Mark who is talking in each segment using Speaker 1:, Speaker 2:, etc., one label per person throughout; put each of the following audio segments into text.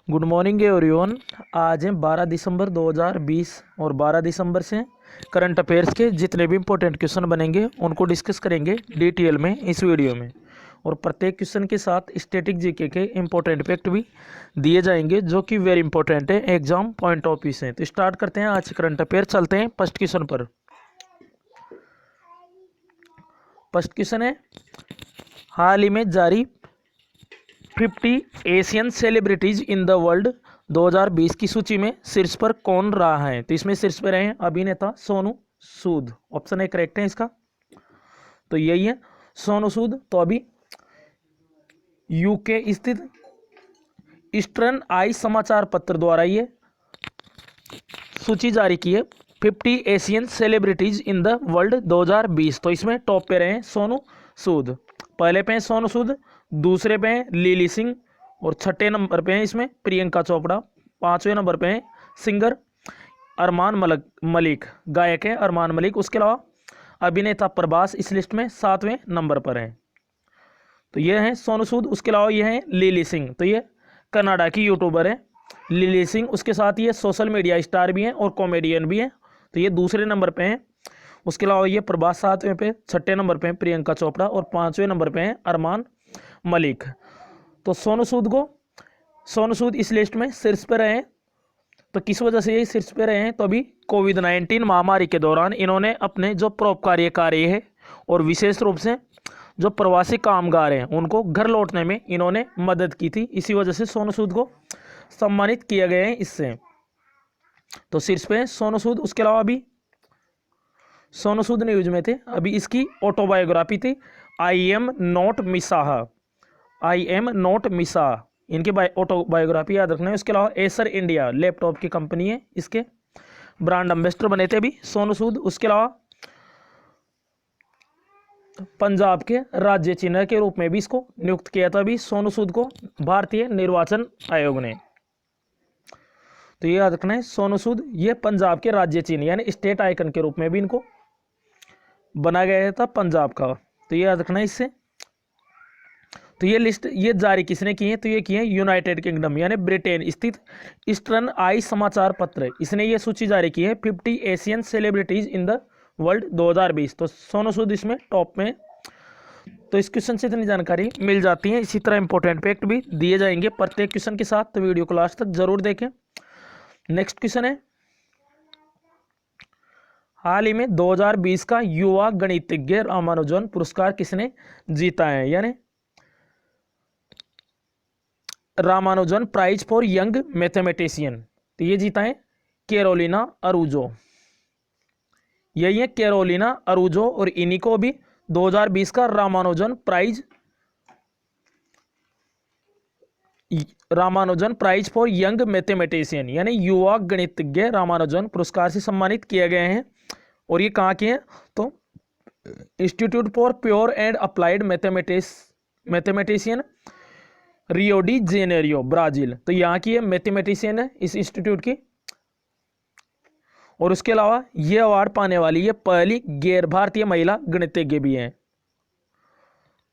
Speaker 1: Good morning everyone. आज है 12 दिसंबर 2020 और 12 दिसंबर से करंट अफेयर्स के जितने भी इंपॉर्टेंट क्वेश्चन बनेंगे उनको डिस्कस करेंगे डिटेल में इस वीडियो में। और प्रत्येक क्वेश्चन के साथ स्टैटिक जीके के इंपॉर्टेंट फैक्ट भी दिए जाएंगे जो कि वेरी इंपॉर्टेंट है, एग्जाम पॉइंट ऑफ व्यू से। तो स्टार्ट करते हैं आज करंट अफेयर। चलते हैं फर्स्ट क्वेश्चन पर। फर्स्ट क्वेश्चन है, हाल ही में जारी 50 Asian celebrities in the world 2020 की सूची में शीर्ष पर कौन रहा है? तो इसमें शीर्ष पर रहे हैं अभिनेता Sonu Sood. Option A correct है इसका, तो यही है सोनू सूद। तो अभी यूके स्थित ईस्टर्न आई समाचार पत्र द्वारा ये सूची जारी की है, 50 Asian celebrities in the world 2020। तो इसमें टॉप पे रहे हैं सोनू सूद, पहले पे हैं सोनू सूद, दूसरे पे हैं लिली सिंह और छठे नंबर पे हैं इसमें प्रियंका चोपड़ा, पांचवें नंबर पे हैं सिंगर अरमान मलिक, गायक है अरमान मलिक। उसके अलावा अभिनेता प्रभास इस लिस्ट में 7वें नंबर पर हैं। तो ये हैं सोनू सूद। उसके अलावा ये हैं लिली सिंह, तो ये कनाडा की यूट्यूबर है लिली सिंह। उसके साथ ये सोशल मीडिया स्टार भी हैं और कॉमेडियन भी हैं, तो ये दूसरे नंबर पे हैं। उसके अलावा ये प्रभास 7वें पे, छठे नंबर पे हैं प्रियंका चोपड़ा और 5वें नंबर पे हैं अरमान मलिक। तो सोनू सूद इस लिस्ट में शीर्ष पे रहे हैं। तो किस वजह से ये शीर्ष पे रहे हैं? तो अभी कोविड-19 महामारी के दौरान इन्होंने अपने जो परोपकार्य कार्य है और विशेष रूप से जो प्रवासी कामगार हैं उनको घर लौटने में इन्होंने मदद की थी। इसी वजह से सोनू सूद को सम्मानित किया गया है इससे। तो शीर्ष पे सोनू सूद। उसके अलावा अभी सोनू सूद न्यूज में थे, अभी इसकी ऑटोबायोग्राफी थी आई एम नॉट मिसा, इनकी ऑटोबायोग्राफी याद रखना है। उसके अलावा एसर इंडिया लैपटॉप की कंपनी है, इसके ब्रांड एम्बेसडर बने थे अभी सोनू सूद। उसके अलावा पंजाब के राज्य चिन्ह के रूप में भी इसको नियुक्त किया था अभी सोनू सूद को भारतीय निर्वाचन आयोग ने। तो ये याद रखना है सोनू सूद, ये पंजाब के राज्य चिन्ह यानी स्टेट आइकन के रूप में भी इनको बना गया था पंजाब का। तो ये याद रखना है इससे। तो ये लिस्ट ये जारी किसने की है? तो ये की है यूनाइटेड किंगडम यानी ब्रिटेन स्थित ईस्टर्न आई समाचार पत्र, इसने ये सूची जारी की है 50 Asian celebrities in the world 2020। तो सोनू सूद इसमें टॉप में। तो इस क्वेश्चन से इतनी जानकारी मिल जाती है। इसी तरह इंपॉर्टेंट फैक्ट भी दिए जाएंगे प्रत्येक क्वेश्चन के साथ, तो वीडियो को लास्ट तक जरूर देखें। नेक्स्ट क्वेश्चन है, हाल ही में 2020 का युवा गणितज्ञ रामानुजन पुरस्कार किसने जीता है? यानी Ramanujan prize for young mathematician, तो ये जीता है कैरोलिना अरूजो। यही है कैरोलिना अरूजो, और इन्हीं को भी 2020 का Ramanujan prize for young mathematician यानी युवा गणितज्ञ रामानुजन पुरस्कार से सम्मानित किए गए हैं। और ये कहाँ के हैं? तो institute for pure and applied mathematician Rio de Janeiro Brazil, तो यहाँ की ये मैथमेटिशियन है इस इंस्टीट्यूट की। और उसके अलावा ये अवार्ड पाने वाली ये पहली गैर भारतीय महिला गणितज्ञ भी हैं।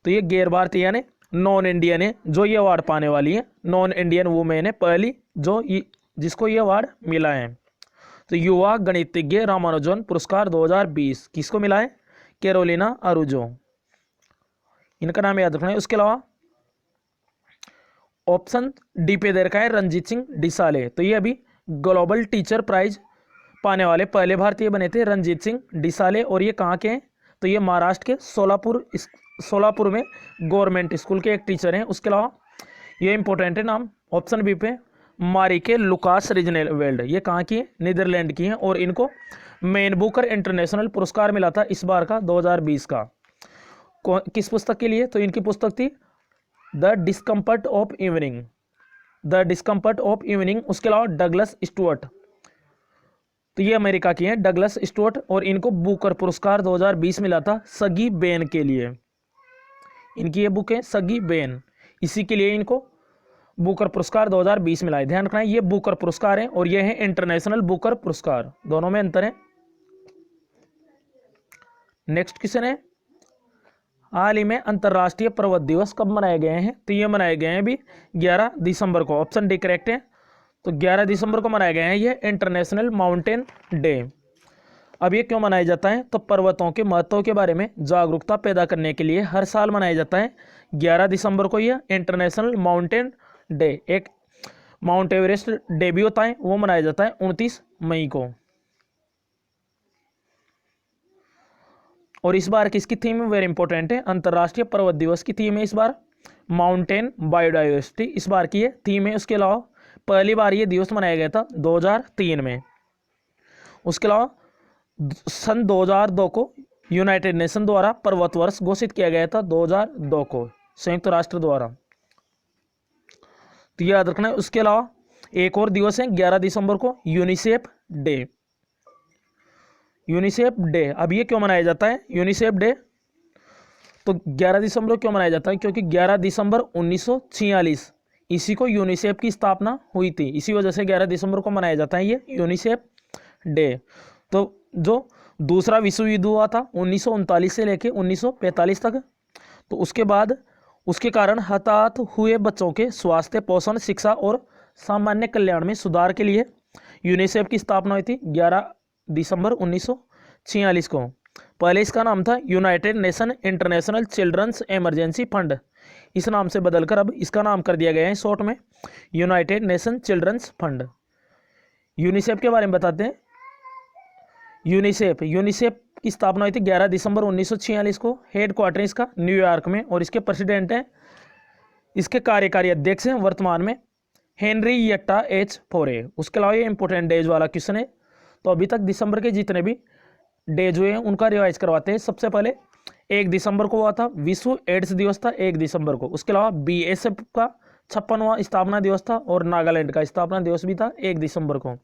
Speaker 1: तो ये गैर भारतीय यानी नॉन इंडियन है जो ये अवार्ड पाने वाली है, नॉन इंडियन वुमेन है पहली जो जिसको ये अवार्ड मिला है। तो युवा गणितज्ञ रामानुजन पुरस्कार 2020 किसको मिला है? कैरोलिना अरूजो, इनका नाम याद रखना है। उसके अलावा ऑप्शन डी पे दे रखा है रणजीत सिंह डिसाले, तो ये अभी ग्लोबल टीचर प्राइज पाने वाले पहले भारतीय बने थे रणजीत सिंह डिसाले। और ये कहाँ के हैं? तो ये महाराष्ट्र के सोलापुर में गवर्नमेंट स्कूल के एक टीचर हैं। उसके अलावा ये इंपॉर्टेंट है नाम, ऑप्शन बी पे मारिके लुकास रिजनेवेल्ड, ये कहाँ की है? नीदरलैंड की हैं। और इनको मैन बुकर इंटरनेशनल पुरस्कार मिला था इस बार का 2020 का। किस पुस्तक के लिए? तो इनकी पुस्तक थी द डिस्कम्फर्ट ऑफ इवनिंग। उसके अलावा डगलस स्टुअर्ट, तो ये अमेरिका की हैं डगलस स्टुअर्ट, और इनको बुकर पुरस्कार 2020 मिला था सगी बेन के लिए। इनकी ये बुक है सगी बेन, इसी के लिए इनको बुकर पुरस्कार 2020 मिला है। ध्यान रखना है ये बुकर पुरस्कार है और ये है इंटरनेशनल बुकर पुरस्कार, दोनों में अंतर है। नेक्स्ट क्वेश्चन है, हाल ही में अंतर्राष्ट्रीय पर्वत दिवस कब मनाए गए हैं? तो ये मनाए गए हैं अभी 11 दिसंबर को। ऑप्शन डी करेक्ट है। तो 11 दिसंबर को मनाए गए हैं ये इंटरनेशनल माउंटेन डे। अब ये क्यों मनाया जाता है? तो पर्वतों के महत्व के बारे में जागरूकता पैदा करने के लिए हर साल मनाया जाता है 11 दिसंबर को यह इंटरनेशनल माउंटेन डे। एक माउंट एवरेस्ट डे भी होता है, वो मनाया जाता है 29 मई को। और इस बार किसकी थीम वेरी इंपॉर्टेंट है? अंतर्राष्ट्रीय पर्वत दिवस की थीम है इस बार माउंटेन बायोडाइवर्सिटी, इस बार की ये थीम है। उसके अलावा पहली बार ये दिवस मनाया गया था 2003 में। उसके अलावा सन 2002 को यूनाइटेड नेशन द्वारा पर्वत वर्ष घोषित किया गया था 2002 को संयुक्त राष्ट्र द्वारा, तो याद रखना है। उसके अलावा एक और दिवस है 11 दिसंबर को यूनिसेफ डे। यूनिसेफ डे अब ये क्यों मनाया जाता है यूनिसेफ डे? तो 11 दिसंबर को क्यों मनाया जाता है? क्योंकि 11 दिसंबर 1946 इसी को यूनिसेफ की स्थापना हुई थी, इसी वजह से 11 दिसंबर को मनाया जाता है ये यूनिसेफ डे। तो जो दूसरा विश्व युद्ध हुआ था 1939 से लेकर 1945 तक, तो उसके बाद उसके कारण हताहत हुए बच्चों के स्वास्थ्य, पोषण, शिक्षा और सामान्य कल्याण में सुधार के लिए यूनिसेफ की स्थापना हुई थी 11 दिसंबर 1946 को। पहले इसका नाम था united nation international children's emergency fund, इस नाम से बदलकर अब इसका नाम कर दिया गया है शॉर्ट में united nation children's fund. UNICEF के बारे में बताते हैं। यूनिसेफ की स्थापना हुई थी 11 दिसंबर 1946 को। हेड क्वार्टर इसका न्यूयॉर्क में, और इसके प्रेसिडेंट हैं, इसके कार्यकारी अध्यक्ष हैं वर्तमान में हेनरिएटा एच फोरे। उसके अलावा ये इंपॉर्टेंट डेज वाला क्वेश्चन है, तो अभी तक दिसंबर के जितने भी डेज हुए हैं उनका रिवाइज करवाते हैं। सबसे पहले 1 दिसंबर को हुआ था विश्व एड्स दिवस था 1 दिसंबर को। उसके अलावा BSF का 56वां स्थापना दिवस था, और नागालैंड का स्थापना दिवस भी था 1 दिसंबर को।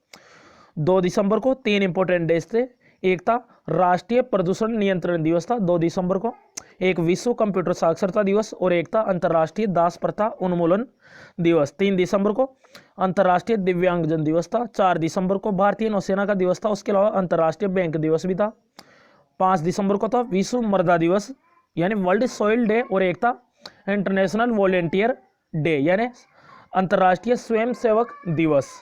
Speaker 1: 2 दिसंबर को 3 इंपॉर्टेंट डेज थे। एक था राष्ट्रीय प्रदूषण नियंत्रण दिवस था 2 दिसंबर को, एक विश्व कंप्यूटर साक्षरता दिवस, और एक था अंतर्राष्ट्रीय दास प्रथा उन्मूलन दिवस 3 दिसंबर को। अंतर्राष्ट्रीय दिव्यांगजन दिवस था 4 दिसंबर को। भारतीय नौसेना का दिवस था। उसके अलावा अंतर्राष्ट्रीय बैंक दिवस भी था 5 दिसंबर को था विश्व मृदा दिवस यानी वर्ल्ड सॉइल डे, और एक था इंटरनेशनल वॉलेंटियर डे यानी अंतर्राष्ट्रीय स्वयंसेवक दिवस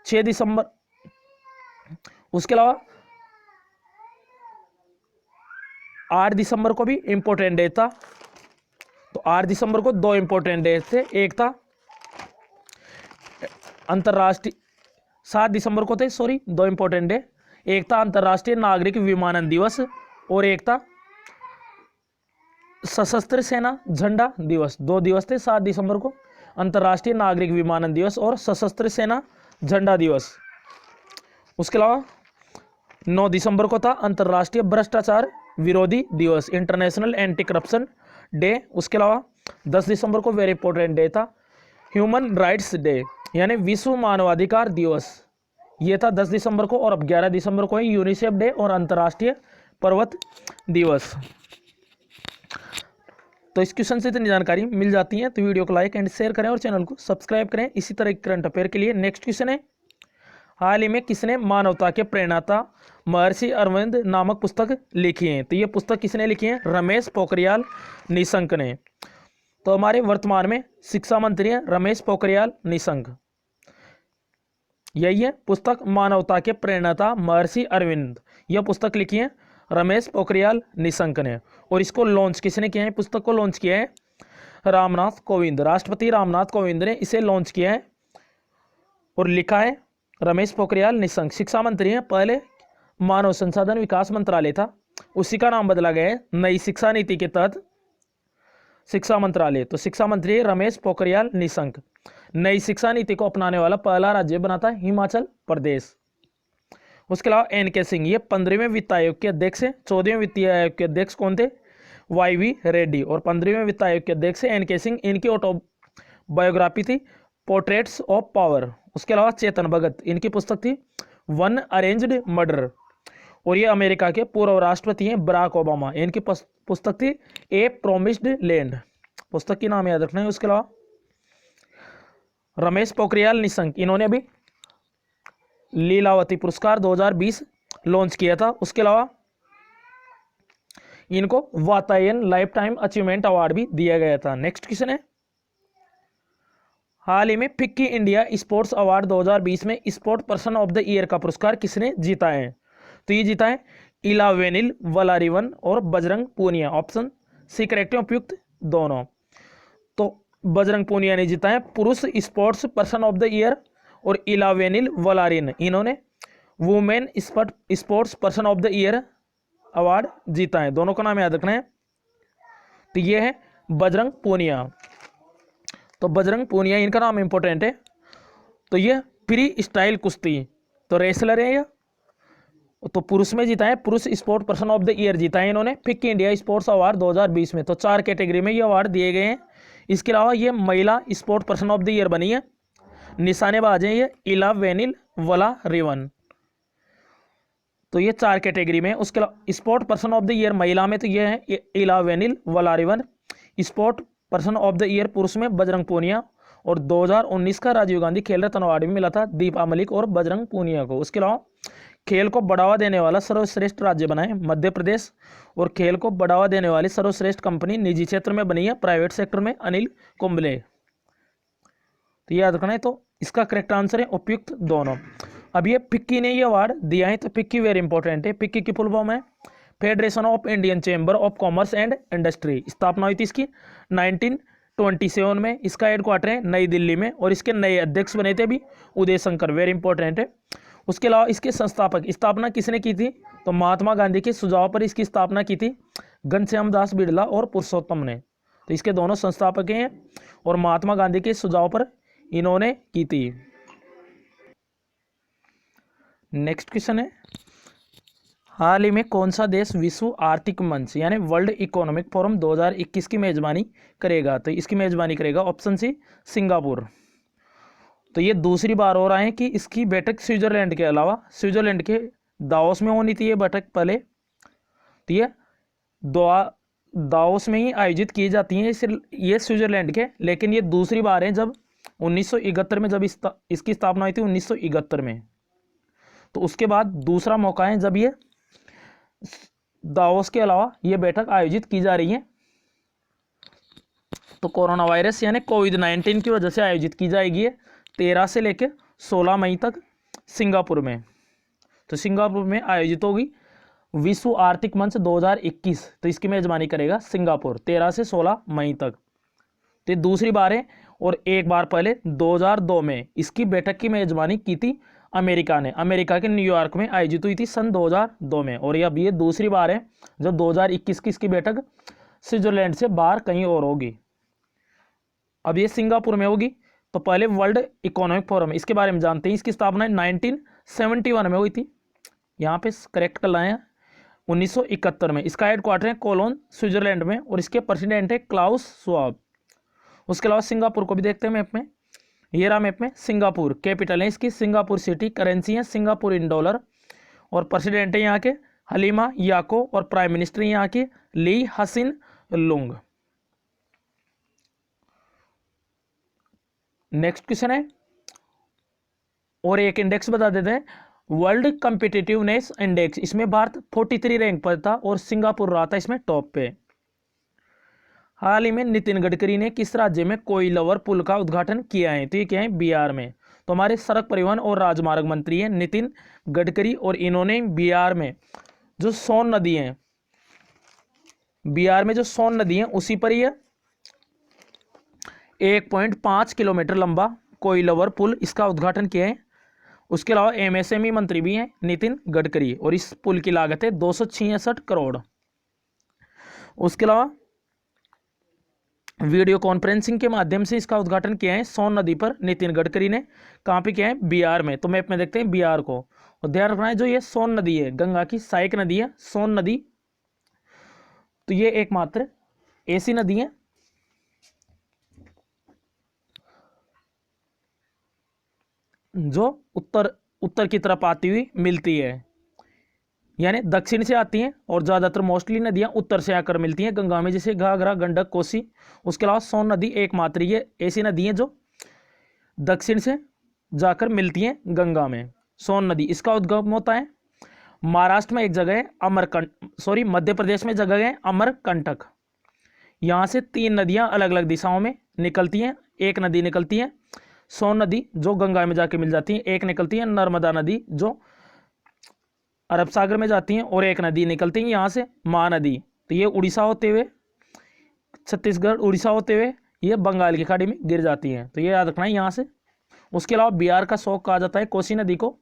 Speaker 1: 6 दिसंबर। उसके अलावा 8 दिसंबर को भी इंपॉर्टेंट डे था। तो 8 दिसंबर को 2 इंपॉर्टेंट डे थे। एक था अंतर्राष्ट्रीय 7 दिसंबर को थे 2 इंपॉर्टेंट डे। एक था अंतर्राष्ट्रीय नागरिक विमानन दिवस, और एक था सशस्त्र सेना झंडा दिवस। 2 दिवस थे 7 दिसंबर को, अंतर्राष्ट्रीय नागरिक विमानन दिवस और सशस्त्र सेना झंडा दिवस। उसके अलावा 9 दिसंबर को था अंतर्राष्ट्रीय भ्रष्टाचार विरोधी दिवस इंटरनेशनल एंटी करप्शन डे। उसके अलावा 10 दिसंबर को वेरी इंपॉर्टेंट डे था ह्यूमन राइट्स डे यानी विश्व मानवाधिकार दिवस, ये था 10 दिसंबर को। और अब 11 दिसंबर को है यूनिसेफ डे और अंतर्राष्ट्रीय पर्वत दिवस। तो इस क्वेश्चन से इतनी जानकारी मिल जाती है, तो वीडियो को लाइक एंड शेयर करें और चैनल को सब्सक्राइब करें इसी तरह के करंट अफेयर के लिए। नेक्स्ट क्वेश्चन है, हाल ही में किसने मानवता के प्रेरणाता महर्षि अरविंद नामक पुस्तक लिखी है? तो ये पुस्तक किसने लिखी है? रमेश पोखरियाल निशंक ने। तो हमारे वर्तमान में शिक्षा मंत्री हैं रमेश पोखरियाल निशंक। यही है पुस्तक मानवता के प्रेरणाता महर्षि अरविंद, यह पुस्तक लिखी है रमेश पोखरियाल निशंक ने। और इसको लॉन्च किसने किया है? पुस्तक को लॉन्च किया है रामनाथ कोविंद, राष्ट्रपति रामनाथ कोविंद ने इसे लॉन्च किया है और लिखा है रमेश पोखरियाल निशंक। शिक्षा मंत्री हैं, पहले मानव संसाधन विकास मंत्रालय था, उसी का नाम बदला गया है नई शिक्षा नीति के तहत शिक्षा मंत्रालय। तो शिक्षा मंत्री रमेश पोखरियाल निशंक। नई शिक्षा नीति को अपनाने वाला पहला राज्य बना था हिमाचल प्रदेश। उसके अलावा एन.के. सिंह, ये 15वें वित्त आयोग के अध्यक्ष हैं। 14वें वित्तीय आयोग के अध्यक्ष कौन थे? वाई.वी. रेड्डी। और 15वें वित्त आयोग के अध्यक्ष एन.के. सिंह। इनकी ऑटोबायोग्राफी थी पोर्ट्रेट्स ऑफ पावर। उसके अलावा चेतन भगत, इनकी पुस्तक थी वन अरेंज्ड मर्डर। और ये अमेरिका के पूर्व राष्ट्रपति हैं बराक ओबामा, इनकी पुस्तक थी ए प्रोमिस्ड लैंड। पुस्तक की नाम याद रखना है। उसके अलावा रमेश पोखरियाल निशंक, इन्होंने अभी लीलावती पुरस्कार 2020 लॉन्च किया था। उसके अलावा इनको Vatayan life time achievement award भी दिया गया था। नेक्स्ट क्वेश्चन है, हाल ही में फिक्की इंडिया स्पोर्ट्स अवार्ड 2020 में sport person of the year का पुरस्कार किसने जीता है? तो ये जीता है इलावेनिल वलारिवन और Bajrang Punia. Option C correct है, उपयुक्त दोनों। तो बजरंग पूनिया ने जीता है पुरुष sports person of the year और इलावेनिल वलारिन इन्होंने women sports person of the year award जीता है। दोनों का नाम याद रखना है। तो ये है बजरंग पूनिया। तो बजरंग पूनिया इनका नाम इंपॉर्टेंट है। तो ये फ्री स्टाइल कुश्ती तो रेसलर है। ये तो पुरुष में जीता है, पुरुष sport person of the year जीता है इन्होंने फिक्की इंडिया स्पोर्ट्स अवार्ड 2020 में। तो 4 कैटेगरी में ये अवार्ड दिए गए हैं। इसके अलावा ये महिला sport person of the year बनी है, निशानेबाज है ये इलावेनिल वलारिवन। तो ये 4 कैटेगरी में। उसके अलावा sport person of the year महिला में तो ये है Elavenil Valarivan, sport person of the year पुरुष में बजरंग पूनिया, और 2019 का राजीव गांधी खेल रत्न अवार्ड भी मिला था दीपा मलिक और बजरंग पूनिया को। उसके अलावा खेल को बढ़ावा देने वाला सर्वश्रेष्ठ राज्य बना है मध्य प्रदेश, और खेल को बढ़ावा देने वाली सर्वश्रेष्ठ कंपनी निजी क्षेत्र में बनी है प्राइवेट सेक्टर में अनिल कुंबले। तो याद रखना है। तो इसका करेक्ट आंसर है उपयुक्त दोनों। अब ये फिक्की ने ये अवार्ड दिया है, तो फिक्की वेरी इंपॉर्टेंट है। फिक्की की फुल फॉर्म है federation of Indian chamber of commerce and industry. स्थापना हुई थी इसकी 1927 में। इसका हेडक्वार्टर है नई दिल्ली में, और इसके नए अध्यक्ष बने थे अभी उदय शंकर, वेरी इंपॉर्टेंट है। उसके अलावा इसके संस्थापक, स्थापना किसने की थी? तो महात्मा गांधी के सुझाव पर इसकी स्थापना की थी घनश्याम दास बिड़ला और पुरुषोत्तम ने। तो इसके दोनों संस्थापक हैं और महात्मा गांधी के सुझाव पर इन्होंने की थी। नेक्स्ट क्वेश्चन है, हाल ही में कौन सा देश विश्व आर्थिक मंच यानी वर्ल्ड इकोनॉमिक फोरम 2021 की मेजबानी करेगा? तो इसकी मेजबानी करेगा ऑप्शन सी सिंगापुर। तो ये दूसरी बार हो रहा है कि इसकी बैठक स्विट्जरलैंड के अलावा स्विट्जरलैंड के दावोस में होनी थी ये बैठक पहले। तो ये दावोस में ही आयोजित की जाती हैं ये स्विट्जरलैंड के, लेकिन ये दूसरी बार है जब 1971 में जब इसकी स्थापना हुई थी 1971 में। तो उसके बाद दूसरा मौका है जब ये दावोस के अलावा ये बैठक आयोजित की जा रही है। तो कोरोना वायरस यानी कोविड-19 की वजह से आयोजित की जाएगी 13 से लेकर 16 मई तक सिंगापुर में। तो सिंगापुर में आयोजित होगी विश्व आर्थिक मंच 2021। तो इसकी मेजबानी करेगा सिंगापुर 13 से 16 मई तक। तो दूसरी बार है, और एक बार पहले 2002 में इसकी बैठक की मेजबानी की थी अमेरिका ने। अमेरिका के न्यूयॉर्क में आयोजित हुई थी सन 2002 में, और अब ये दूसरी बार है जब 2021 की इसकी बैठक स्विट्जरलैंड से बाहर कहीं और होगी। अब ये सिंगापुर में होगी। तो पहले वर्ल्ड इकोनॉमिक फोरम, इसके बारे में जानते हैं। इसकी स्थापना 1971 में हुई थी, यहाँ पे करेक्ट कर लाए हैं 1971 में। इसका हेडक्वार्टर है कोलोन स्विट्जरलैंड में, और इसके प्रेसिडेंट है क्लाउस श्वाब। उसके अलावा सिंगापुर को भी देखते हैं मैप में। ये रहा मैप में सिंगापुर, कैपिटल है इसकी सिंगापुर सिटी, करेंसी है सिंगापुर इन डॉलर, और प्रेसिडेंट है यहाँ के हलीमा याको, और प्राइम मिनिस्टर यहाँ की ली हसीन लुंग। नेक्स्ट क्वेश्चन है, और एक इंडेक्स बता देते हैं, वर्ल्ड कॉम्पिटिटिवनेस इंडेक्स। इसमें भारत 43 रैंक पर था और सिंगापुर रहा था इसमें टॉप पे। हाल ही में नितिन गडकरी ने किस राज्य में कोइलवर पुल का उद्घाटन किया है? तो ये क्या है? बिहार में। तो हमारे सड़क परिवहन और राजमार्ग मंत्री हैं नितिन गडकरी, और इन्होंने बिहार में जो सोन नदी है, बिहार में जो सोन नदी है उसी पर ही 1.5 किलोमीटर लंबा कोइलवर पुल, इसका उद्घाटन किया है। उसके अलावा एमएसएमई मंत्री भी हैं नितिन गडकरी, और इस पुल की लागत है 266 करोड़। उसके अलावा वीडियो कॉन्फ्रेंसिंग के माध्यम से इसका उद्घाटन किया है सोन नदी पर नितिन गडकरी ने। कहाँ पे किया है? बिहार में। तो मैप में देखते हैं बिहार को, और ध्यान रखना है जो ये सोन नदी है गंगा की सहायक नदी है सोन नदी। तो ये एकमात्र ऐसी नदी है जो उत्तर की तरफ आती हुई मिलती है, यानी दक्षिण से आती हैं, और ज़्यादातर मोस्टली नदियाँ उत्तर से आकर मिलती हैं गंगा में, जैसे घाघरा, गंडक, कोसी। उसके अलावा सोन नदी एकमात्र ये ऐसी नदी है जो दक्षिण से जाकर मिलती हैं गंगा में। सोन नदी इसका उद्गम होता है महाराष्ट्र में एक जगह है मध्य प्रदेश में जगह है अमरकंटक। यहाँ से 3 नदियाँ अलग अलग दिशाओं में निकलती हैं। एक नदी निकलती है सोन नदी जो गंगा में जाके मिल जाती है, एक निकलती है नर्मदा नदी जो अरब सागर में जाती हैं, और एक नदी निकलती है यहाँ से महानदी। तो ये उड़ीसा होते हुए छत्तीसगढ़ उड़ीसा होते हुए ये बंगाल की खाड़ी में गिर जाती हैं। तो ये याद रखना है यहाँ से। उसके अलावा बिहार का शौक कहा जाता है कोसी नदी को।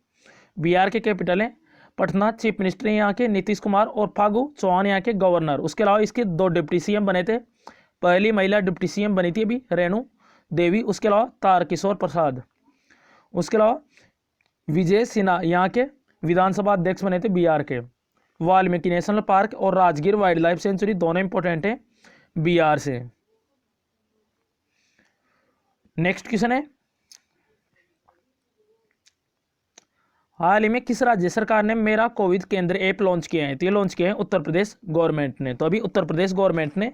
Speaker 1: बिहार के कैपिटल है पटना। चीफ मिनिस्टर यहाँ के नीतीश कुमार और फागू चौहान यहाँ के गवर्नर। उसके अलावा इसके 2 डिप्टी सीएम बने थे। पहली महिला डिप्टी सीएम बनी थी अभी रेणु देवी। उसके अलावा तारकिशोर प्रसाद। उसके अलावा विजय सिन्हा यहाँ के विधानसभा अध्यक्ष बने थे बिहार के। वाल्मीकि नेशनल पार्क और राजगीर वाइल्ड लाइफ सेंचुरी दोनों इंपॉर्टेंट हैं बिहार से। नेक्स्ट क्वेश्चन है, हाल ही में किस राज्य सरकार ने मेरा कोविड केंद्र ऐप लॉन्च किया है? तो ये लॉन्च किया है उत्तर प्रदेश गवर्नमेंट ने। तो अभी उत्तर प्रदेश गवर्नमेंट ने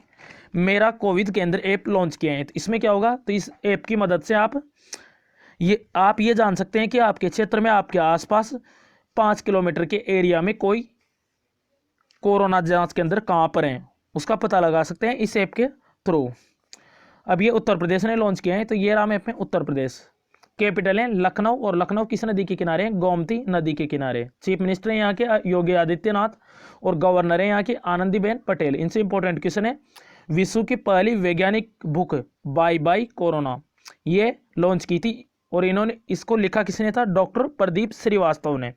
Speaker 1: मेरा कोविड केंद्र ऐप लॉन्च किया है। तो इसमें क्या होगा, तो इस ऐप की मदद से आप ये जान सकते हैं कि आपके क्षेत्र में आपके आसपास 5 किलोमीटर के एरिया में कोई कोरोना जांच केंद्र कहाँ पर हैं, उसका पता लगा सकते हैं इस ऐप के थ्रू। अब ये उत्तर प्रदेश ने लॉन्च किया है। तो ये रहा मैप में उत्तर प्रदेश। कैपिटल है लखनऊ, और लखनऊ किस नदी के किनारे है? गोमती नदी के किनारे। चीफ मिनिस्टर है यहाँ के योगी आदित्यनाथ, और गवर्नर है यहाँ की आनंदीबेन पटेल। इनसे इंपॉर्टेंट क्वेश्चन है, विश्व की पहली वैज्ञानिक बुक बाय बाय कोरोना ये लॉन्च की थी, और इन्होंने इसको लिखा किसने था? डॉक्टर प्रदीप श्रीवास्तव ने।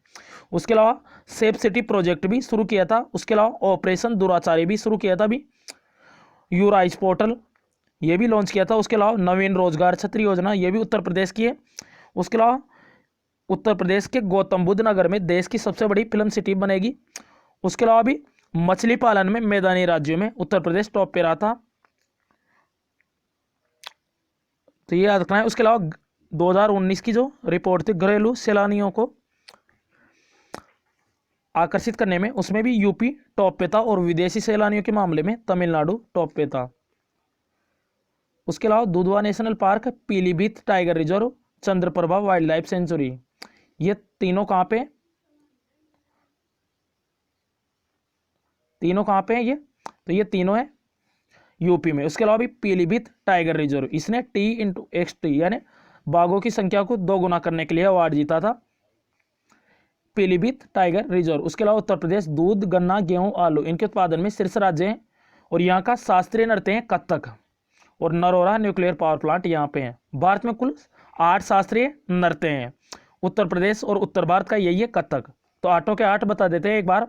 Speaker 1: उसके अलावा सेफ सिटी प्रोजेक्ट भी शुरू किया था। उसके अलावा ऑपरेशन दुराचारी भी शुरू किया था अभी। यूराइज पोर्टल ये भी लॉन्च किया था। उसके अलावा नवीन रोजगार छतरी योजना ये भी उत्तर प्रदेश की है। उसके अलावा उत्तर प्रदेश के गौतम बुद्ध नगर में देश की सबसे बड़ी फिल्म सिटी बनेगी। उसके अलावा भी मछली पालन में मैदानी राज्यों में उत्तर प्रदेश टॉप पे रहा था। तो ये याद रखना है। उसके अलावा 2019 की जो रिपोर्ट थी घरेलू सैलानियों को आकर्षित करने में, उसमें भी यूपी टॉप पे था, और विदेशी सैलानियों के मामले में तमिलनाडु टॉप पे था। उसके अलावा Dudhwa national park, Pilibhit tiger reserve, Chandraprabha wild life sanctuary ये तीनों कहाँ पे हैं ये? तो ये तीनों है यूपी में। उसके अलावा भी पीलीभीत टाइगर रिजर्व इसने T/X यानी बाघों की संख्या को 2 गुना करने के लिए अवार्ड जीता था, पीलीभीत टाइगर रिजर्व। उसके अलावा उत्तर प्रदेश दूध, गन्ना, गेहूं, आलू इनके उत्पादन में शीर्ष राज्य है, और यहाँ का शास्त्रीय नृत्य है कथक, और नरोरा न्यूक्लियर पावर प्लांट यहाँ पे है। भारत में कुल 8 शास्त्रीय नृत्य हैं। उत्तर प्रदेश और उत्तर भारत का यही है कथक। तो 8 के 8 बता देते हैं एक बार।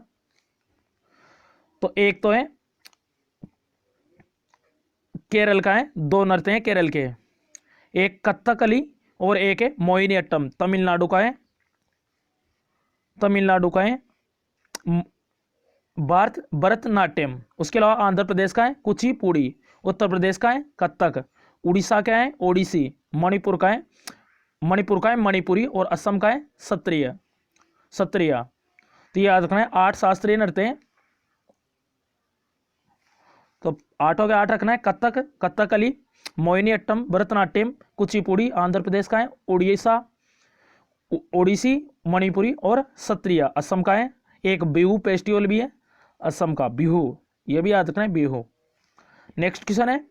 Speaker 1: तो एक तो है केरल का है, 2 नृत्य हैं केरल के, एक कथकली और एक है मोहिनीअट्टम तमिलनाडु का है। भरतनाट्यम। उसके अलावा आंध्र प्रदेश का है कुचिपुड़ी, उत्तर प्रदेश का है कथक, उड़ीसा का है ओडिसी, मणिपुर का है मणिपुरी, और असम का है सत्रिया। तो ये याद रखना है 8 शास्त्रीय नृत्य हैं। तो 8 के 8 रखना है कथक, कथकली, मोहिनीअट्टम, भरतनाट्यम, कुचिपुड़ी आंध्र प्रदेश का है, ओडिसी मणिपुरी और सत्रिया असम का है। एक बिहू फेस्टिवल भी है असम का, बिहू ये भी याद रखना है बिहू। नेक्स्ट क्वेश्चन है,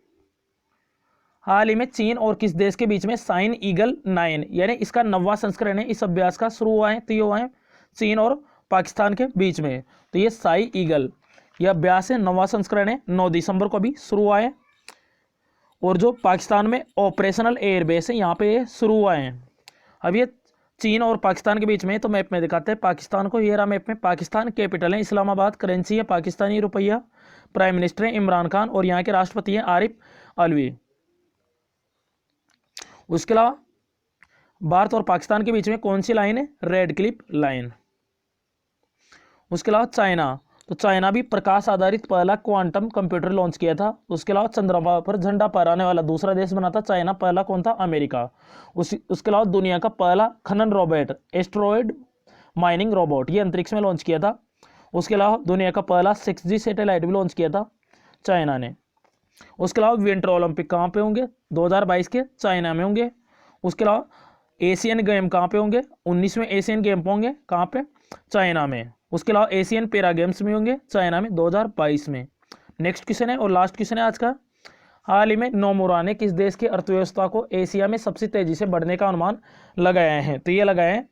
Speaker 1: हाल ही में चीन और किस देश के बीच में साइन ईगल 9 यानी इसका 9वां संस्करण है इस अभ्यास का शुरू हुआ है? तो ये हुआ है चीन और पाकिस्तान के बीच में। तो ये साई ईगल यह अभ्यास है, 9वां संस्करण है, 9 दिसंबर को भी शुरू हुआ है। और जो पाकिस्तान में ऑपरेशनल एयरबेस है यहाँ पे ये शुरू हुआ है। अब ये चीन और पाकिस्तान के बीच में, तो मैप में दिखाते हैं पाकिस्तान को। ये रहा मैप में पाकिस्तान। कैपिटल है इस्लामाबाद, करेंसी है पाकिस्तानी रुपया, प्राइम मिनिस्टर है इमरान खान, और यहाँ के राष्ट्रपति हैं आरिफ अलवी। उसके अलावा भारत और पाकिस्तान के बीच में कौन सी लाइन है? Red Cliff line. उसके अलावा चाइना, तो चाइना भी प्रकाश आधारित पहला क्वांटम कंप्यूटर लॉन्च किया था। उसके अलावा चंद्रमा पर झंडा फहराने वाला दूसरा देश बना था चाइना, पहला कौन था? अमेरिका। उसके अलावा दुनिया का पहला खनन रोबोट एस्ट्रॉयड माइनिंग रोबोट ये अंतरिक्ष में लॉन्च किया था। उसके अलावा दुनिया का पहला 6G सैटेलाइट भी लॉन्च किया था चाइना ने। उसके अलावा विंटर ओलंपिक कहाँ पे होंगे? 2022 के चाइना में होंगे। उसके अलावा एशियन गेम कहाँ पे होंगे? 19वें एशियन गेम होंगे कहाँ पे? चाइना में। उसके अलावा एशियन पैरा गेम्स में होंगे चाइना में 2022 में। नेक्स्ट क्वेश्चन है और लास्ट क्वेश्चन है आज का। हाल ही में नोमुरा ने किस देश की अर्थव्यवस्था को एशिया में सबसे तेजी से बढ़ने का अनुमान लगाया है? तो ये लगाए हैं,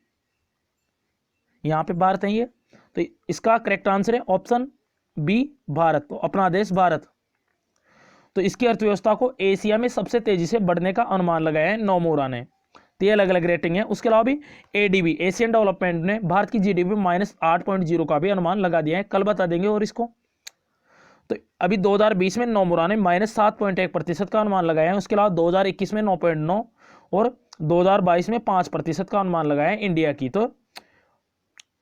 Speaker 1: यहाँ पे भारत है ये। तो इसका करेक्ट आंसर है ऑप्शन बी भारत, तो अपना देश भारत। तो इसकी अर्थव्यवस्था को एशिया में सबसे तेजी से बढ़ने का अनुमान लगाया है नोमुरा ने। तो ये अलग अलग रेटिंग है। उसके अलावा भी एडीबी एशियन डेवलपमेंट ने भारत की जीडीपी -8.0 का भी अनुमान लगा दिया है, कल बता देंगे। और इसको तो अभी 2020 में नोमुरा ने -7.1% का अनुमान लगाया है। उसके अलावा 2021 में 9.9 और 2022 में 5% का अनुमान लगाया है इंडिया की। तो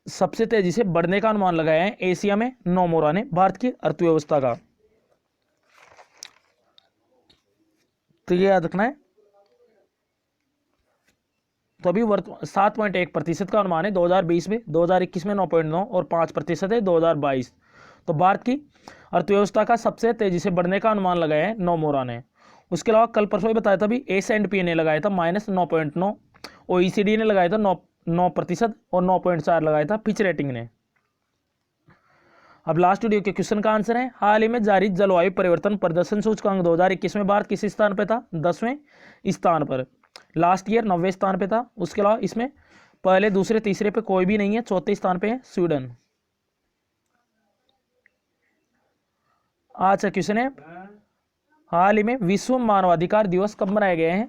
Speaker 1: सबसे तेजी से बढ़ने का अनुमान लगाया है एशिया में नोमुरा ने भारत की अर्थव्यवस्था का। तो ये याद रखना है। तो अभी 7.1% का अनुमान है 2020 में, 2021 में 9.9 और 5% है 2022। तो भारत की अर्थव्यवस्था का सबसे तेजी से बढ़ने का अनुमान लगाया है नोमुरा ने। उसके अलावा कल परसों ही बताया था भी S&P ने लगाया था -9.9, OECD ने लगाया था 9% और 9.4 लगाया था फिच रेटिंग ने। अब लास्ट वीडियो के क्वेश्चन का आंसर है, हाल ही में जारी जलवायु परिवर्तन प्रदर्शन सूचकांक 2021 में भारत किस स्थान पर था? 10वें स्थान पर। लास्ट ईयर 90वें स्थान पे था। उसके अलावा इसमें पहले दूसरे तीसरे पे कोई भी नहीं है, चौथे स्थान पे है स्वीडन। आज का क्वेश्चन है, हाल ही में विश्व मानवाधिकार दिवस कब मनाया गया है?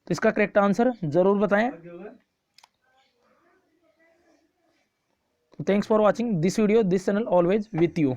Speaker 1: तो इसका करेक्ट आंसर जरूर बताएं। Thanks for watching this video, this channel always with you.